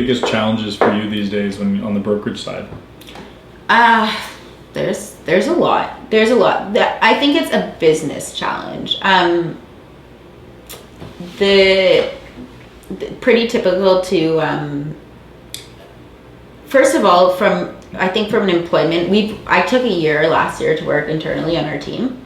biggest challenges for you these days when on the brokerage side? There's a lot. There's a lot. I think it's a business challenge. The pretty typical to first of all, from an employment, I took a year last year to work internally on our team,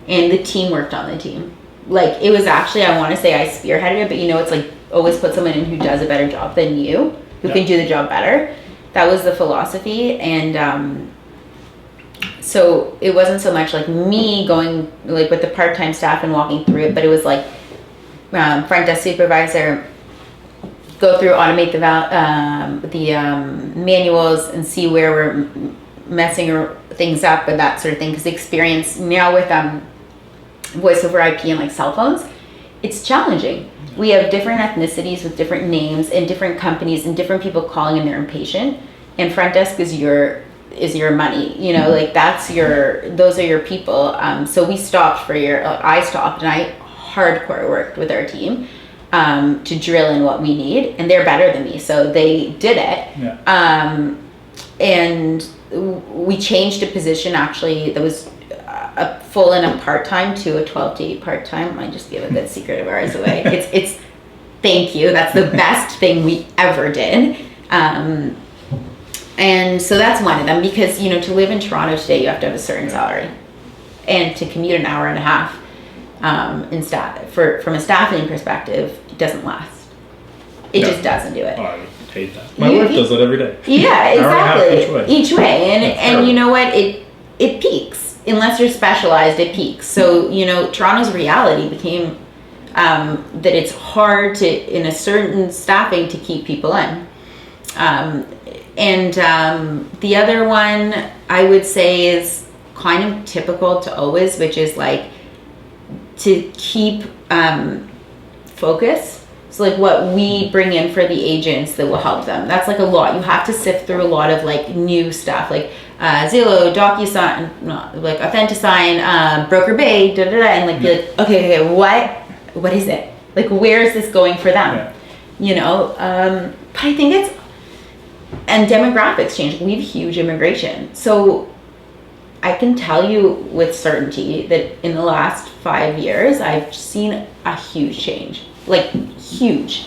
and the team worked on the team. Like, it was actually, I want to say I spearheaded it, but it's like, always put someone in who does a better job than you, who can do the job better. That was the philosophy. And so it wasn't so much like me going like with the part-time staff and walking through it, but it was like front desk supervisor, go through, automate the manuals and see where we're messing things up and that sort of thing. Because the experience now with voice over IP and like cell phones, it's challenging. We have different ethnicities with different names and different companies and different people calling and they're impatient. And front desk is your money, like those are your people. So we stopped for a year. I stopped and I hardcore worked with our team to drill in what we need, and they're better than me, so they did it. And we changed a position actually that was a full and a part-time to a 12 to 8 part-time. I just gave a good secret of ours away. It's thank you. That's the best thing we ever did. And so that's one of them, because to live in Toronto today you have to have a certain salary, and to commute an hour and a half from a staffing perspective, it doesn't last. It just doesn't do it. Oh, I hate that. My wife does that every day. Yeah, exactly. Each way. And you know what? It peaks. Unless you're specialized, it peaks. So, Toronto's reality became that it's hard to, in a certain staffing, to keep people in. And the other one I would say is kind of typical to always, which is like to keep focus. So like what we bring in for the agents that will help them. That's like a lot. You have to sift through a lot of like new stuff, like Zillow, DocuSign, like Authentisign, Broker Bay, and like be like, okay, what is it? Like, where is this going for them? But I think and demographics change. We have huge immigration. So I can tell you with certainty that in the last 5 years, I've seen a huge change, like huge.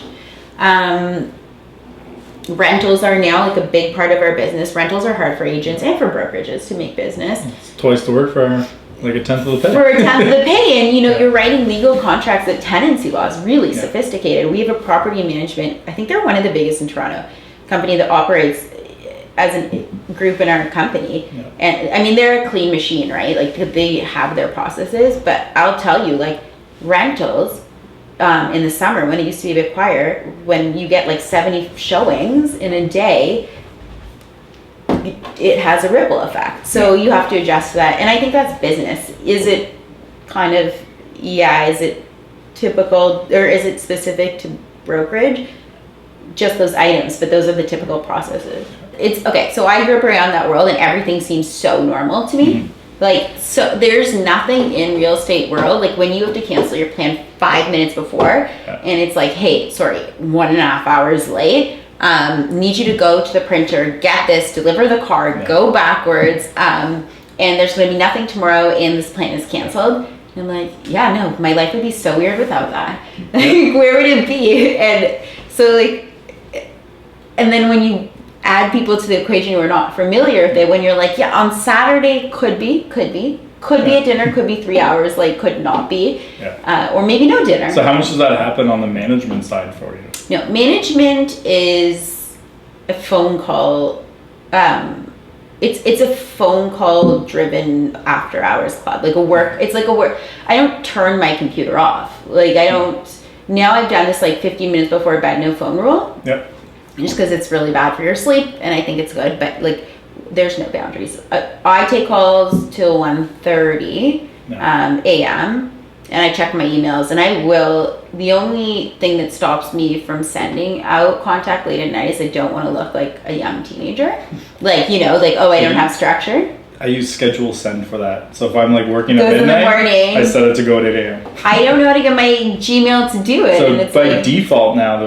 Rentals are now like a big part of our business. Rentals are hard for agents and for brokerages to make business. It's twice the work for like a tenth of the pay. For a tenth of the pay. And you're writing legal contracts, that tenancy law is really sophisticated. We have a property management, I think they're one of the biggest in Toronto, company that operates as a group in our company. And I mean, they're a clean machine, right? Like, they have their processes, but I'll tell you, like, rentals in the summer, when it used to be a bit quieter, when you get like 70 showings in a day, it has a ripple effect. So you have to adjust to that. And I think that's business. Is it kind of, is it typical, or is it specific to brokerage? Just those items, but those are the typical processes. It's okay. So I grew up around that world, and everything seems so normal to me. Like, so there's nothing in real estate world, like when you have to cancel your plan 5 minutes before, and it's like, hey, sorry, 1.5 hours late. Need you to go to the printer, get this, deliver the card, go backwards, and there's going to be nothing tomorrow, and this plan is canceled. And I'm like, no, my life would be so weird without that. Like, where would it be? And so like, and then when you add people to the equation who are not familiar with it, when you're like, on Saturday could be a dinner, could be 3 hours, like could not be, or maybe no dinner. So how much does that happen on the management side for you? No, management is a phone call. It's a phone call driven after hours club, like a work. It's like a work. I don't turn my computer off. Like I don't. Now I've done this like 15 minutes before bed, no phone rule. Just because it's really bad for your sleep, and I think it's good, but like there's no boundaries. I take calls till 1:30 a.m. and I check my emails, and I will. The only thing that stops me from sending out contact late at night is I don't want to look like a young teenager. Like, like, oh, I don't have structure. I use schedule send for that. So if I'm like working at midnight, I set it to go at 8 a.m. I don't know how to get my Gmail to do it. So and it's by like, default now,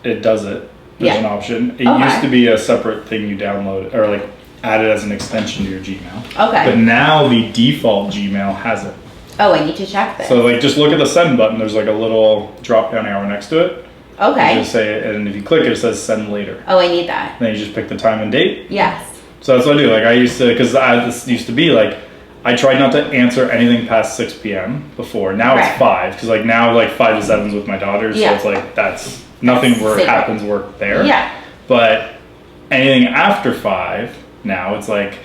it does it. There's an option. It used to be a separate thing you download or like add it as an extension to your Gmail. Okay. But now the default Gmail has it. Oh, I need to check this. So like just look at the send button. There's like a little drop down arrow next to it. Okay. You just say it, and if you click it, it says send later. Oh, I need that. Then you just pick the time and date. Yes. So that's what I do. Like I used to, because this used to be like, I tried not to answer anything past 6 p.m. before. Now it's 5, because like now like 5 to 7's with my daughters. So it's like that's nothing where happens work there. Yeah. But anything after 5 now, it's like,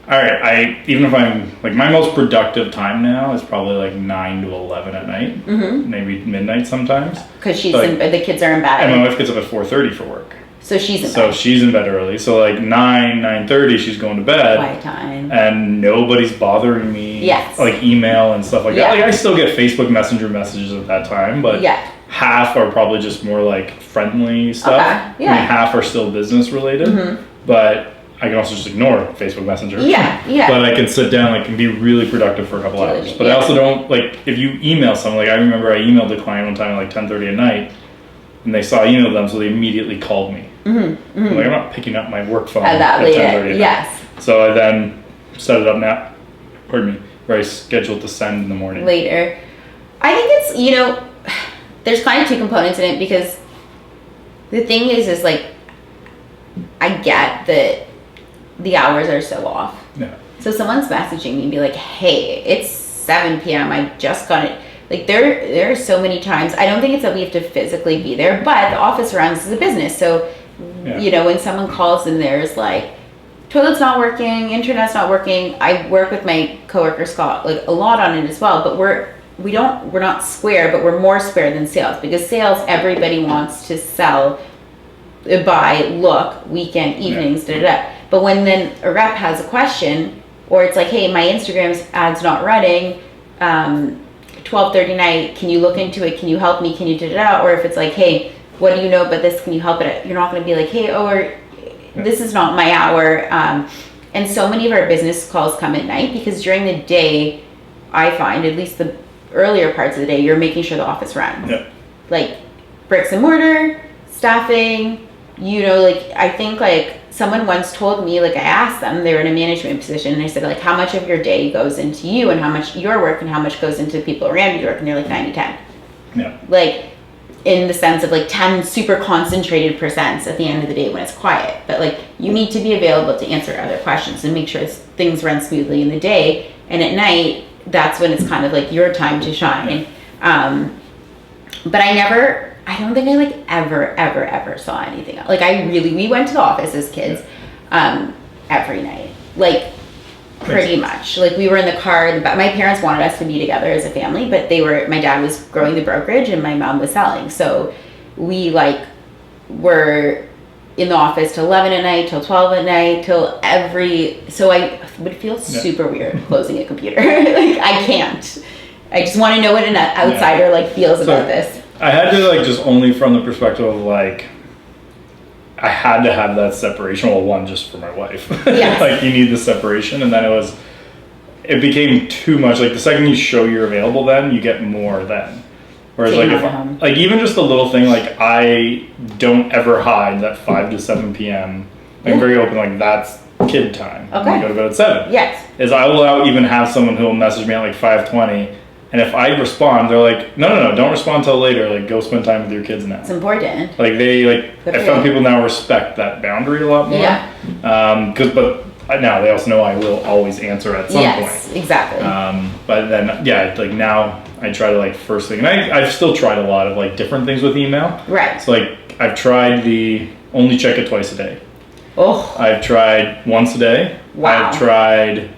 all right, even if I'm like my most productive time now is probably like 9 to 11 at night, maybe midnight sometimes. Because the kids are in bed. And my wife gets up at 4:30 for work. So she's in bed. So she's in bed early. So like 9:30, she's going to bed. Quiet time. And nobody's bothering me. Yes. Like email and stuff like that. Like I still get Facebook Messenger messages at that time, but half are probably just more like friendly stuff. Okay. Yeah. I mean, half are still business related, but I can also just ignore Facebook Messenger. Yeah, yeah. But I can sit down, like, and be really productive for a couple hours. But I also don't, like, if you email someone, like, I remember I emailed a client one time at like 10:30 at night, and they saw I emailed them, so they immediately called me. I'm like, I'm not picking up my work phone at 10:30 at night. Yes. So I then set it up now, where I scheduled to send in the morning. Later. I think it's, there's kind of two components in it, because the thing is like, I get that the hours are so off. Yeah. So someone's messaging me and be like, hey, it's 7 p.m. I just got it. Like there are so many times, I don't think it's that we have to physically be there, but the office runs as a business. So, when someone calls and there's like, toilet's not working, internet's not working. I work with my coworker Scott like a lot on it as well, but we're not square, but we're more square than sales, because sales, everybody wants to sell, buy, look, weekend, evenings, da-da-da. But when then a rep has a question, or it's like, hey, my Instagram's ad's not running, 12:30 night, can you look into it? Can you help me? Can you da-da-da? Or if it's like, hey, what do you know about this? Can you help it? You're not going to be like, hey, this is not my hour. And so many of our business calls come at night, because during the day, I find, at least the earlier parts of the day, you're making sure the office runs. Yeah. Like bricks and mortar, staffing, I think like someone once told me, like I asked them, they were in a management position, and I said like, how much of your day goes into you and how much your work and how much goes into people around your work? And they're like 90-10. Yeah. Like in the sense of like 10 super concentrated percents at the end of the day when it's quiet. But like you need to be available to answer other questions and make sure things run smoothly in the day. And at night, that's when it's kind of like your time to shine. But I don't think I like ever saw anything else. Like we went to the office as kids every night, like pretty much. Like we were in the car, my parents wanted us to be together as a family, but my dad was growing the brokerage and my mom was selling. So we like were in the office till 11 at night, till 12 at night, so I would feel super weird closing a computer. Like I can't. I just want to know what an outsider like feels about this. I had to like just only from the perspective of like, I had to have that separation. Well, one, just for my wife. Yes. Like you need the separation, and then it became too much. Like the second you show you're available, then you get more then. Whereas like even just a little thing, like I don't ever hide that 5 to 7 p.m. I'm very open. Like that's kid time. Okay. I go to bed at 7. Yes. I will even have someone who will message me at like 5:20. And if I respond, they're like, no, don't respond till later. Like, go spend time with your kids now. It's important. Like, I found people now respect that boundary a lot more. Yeah. But now they also know I will always answer at some point. Yes, exactly. But then, like now I try to like first thing, and I've still tried a lot of like different things with email. Right. So like, I've tried the only check it twice a day. Oh. I've tried once a day. Wow. I've tried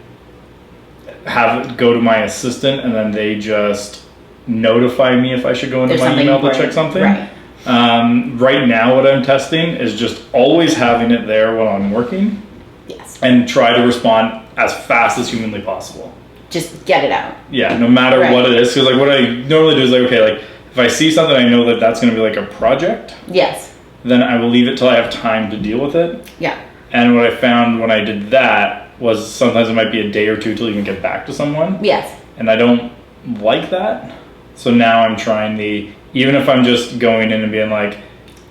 have it go to my assistant, and then they just notify me if I should go into my email to check something. Right. Right now what I'm testing is just always having it there when I'm working. Yes. And try to respond as fast as humanly possible. Just get it out. Yeah, no matter what it is. Because like what I normally do is like, okay, like if I see something I know that's going to be like a project. Yes. Then I will leave it till I have time to deal with it. Yeah. And what I found when I did that was sometimes it might be a day or two till you can get back to someone. Yes. And I don't like that. So now I'm trying even if I'm just going in and being like,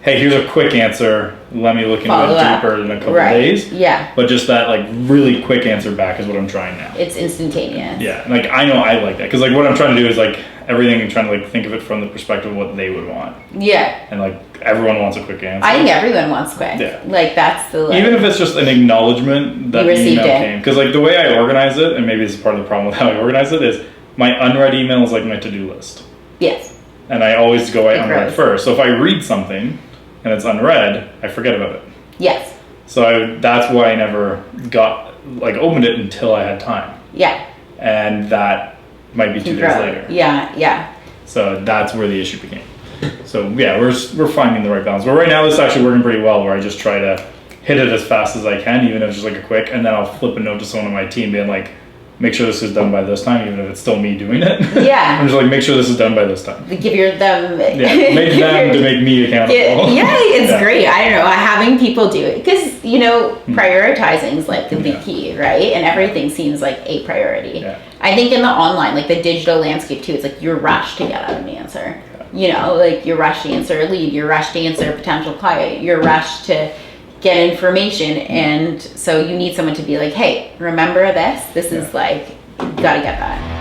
hey, here's a quick answer. Let me look into it deeper in a couple of days. Yeah. But just that like really quick answer back is what I'm trying now. It's instantaneous. Yeah. Like I know I like that because like what I'm trying to do is like everything I'm trying to like think of it from the perspective of what they would want. Yeah. And like everyone wants a quick answer. I think everyone wants quick. Yeah. Like that's the even if it's just an acknowledgement that the email came. Because like the way I organize it, and maybe this is part of the problem with how I organize it, is my unread email is like my to-do list. Yes. And I always go unread first. So if I read something and it's unread, I forget about it. Yes. So that's why I never opened it until I had time. Yeah. And that might be 2 days later. Yeah, yeah. So that's where the issue became. So yeah, we're finding the right balance. But right now this is actually working pretty well, where I just try to hit it as fast as I can, even if it's just like a quick, and then I'll flip a note to someone on my team being like, make sure this is done by this time, even if it's still me doing it. Yeah. I'm just like, make sure this is done by this time. Make them to make me accountable. Yeah, it's great. I don't know, having people do it, because prioritizing is like the key, right? And everything seems like a priority. Yeah. I think in the online, like the digital landscape too, it's like you're rushed to get out an answer. Like you're rushed to answer a lead, you're rushed to answer a potential client, you're rushed to get information, and so you need someone to be like, hey, remember this is like, you gotta get that.